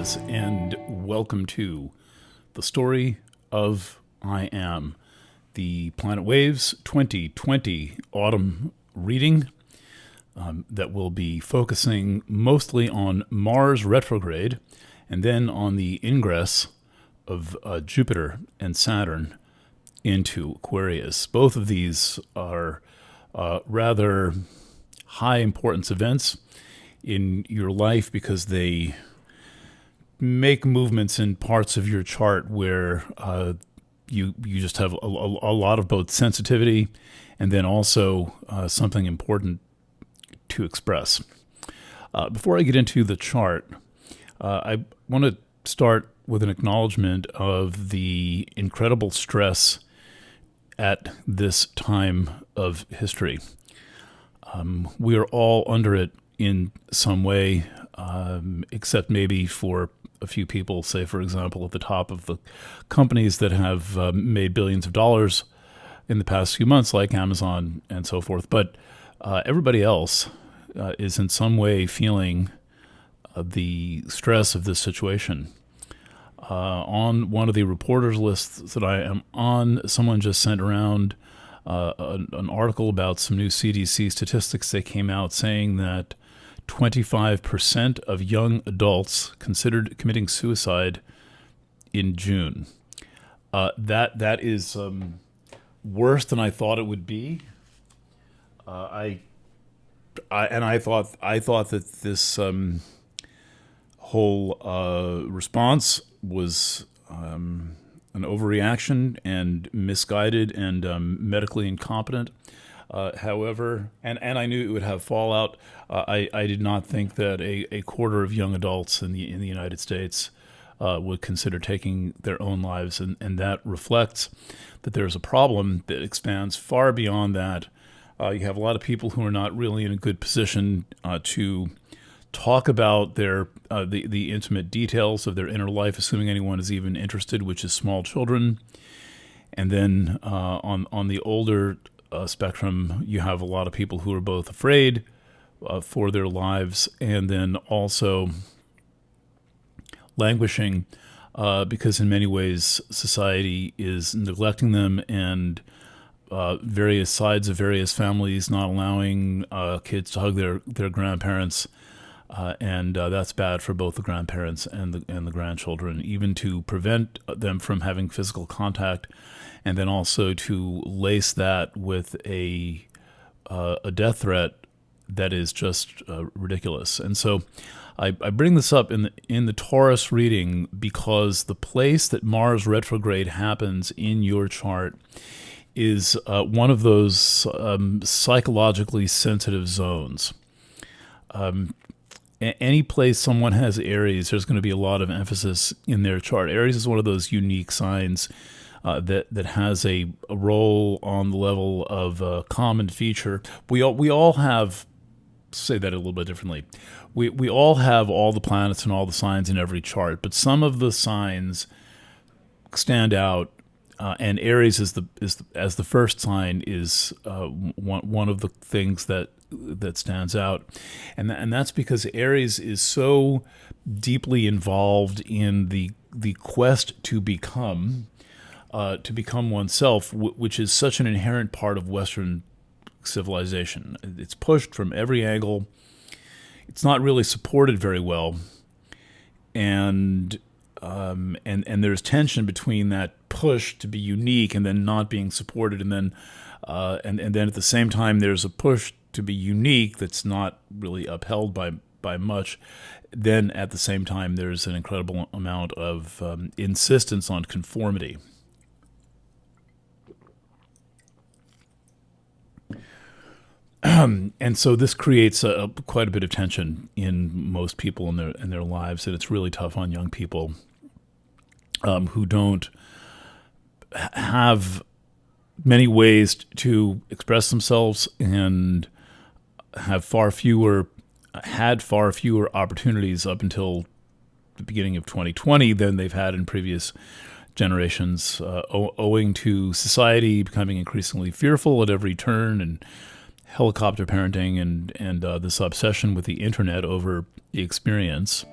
Greetings and welcome to the story of I Am, the Planet Waves 2020 autumn reading that will be focusing mostly on Mars retrograde and then on the ingress of Jupiter and Saturn into Aquarius. Both of these are rather high importance events in your life because they make movements in parts of your chart where you just have a lot of both sensitivity and then also something important to express. Before I get into the chart, I want to start with an acknowledgement of the incredible stress at this time of history. We are all under it in some way, except maybe for a few people, say, for example, at the top of the companies that have made billions of dollars in the past few months, like Amazon and so forth. But everybody else is in some way feeling the stress of this situation. On one of the reporters lists that I am on, someone just sent around an article about some new CDC statistics that came out saying that 25% of young adults considered committing suicide in June. That is worse than I thought it would be. I thought that this whole response was an overreaction and misguided and medically incompetent. However, and I knew it would have fallout. I did not think that a quarter of young adults in the United States would consider taking their own lives, and that reflects that there's a problem that expands far beyond that. You have a lot of people who are not really in a good position to talk about their the intimate details of their inner life, assuming anyone is even interested, which is small children. And then on the older spectrum, you have a lot of people who are both afraid for their lives and then also languishing because in many ways society is neglecting them, and various sides of various families not allowing kids to hug their grandparents, and that's bad for both the grandparents and the grandchildren, even to prevent them from having physical contact, and then also to lace that with a death threat that is just ridiculous. And so I bring this up in the Taurus reading because the place that Mars retrograde happens in your chart is one of those psychologically sensitive zones. Any place someone has Aries, there's going to be a lot of emphasis in their chart. Aries is one of those unique signs that has a role on the level of a common feature. We all have, say that a little bit differently. We all have all the planets and all the signs in every chart, but some of the signs stand out. And Aries is as the first sign is one of the things that stands out, and that's because Aries is so deeply involved in the quest to become oneself, which is such an inherent part of Western civilization. It's pushed from every angle. It's not really supported very well, and there's tension between that push to be unique and then not being supported, and then at the same time there's a push to be unique that's not really upheld by much. Then at the same time there's an incredible amount of insistence on conformity. And so this creates quite a bit of tension in most people in their lives, and it's really tough on young people who don't have many ways to express themselves and had far fewer opportunities up until the beginning of 2020 than they've had in previous generations, owing to society becoming increasingly fearful at every turn, and helicopter parenting and this obsession with the internet over the experience.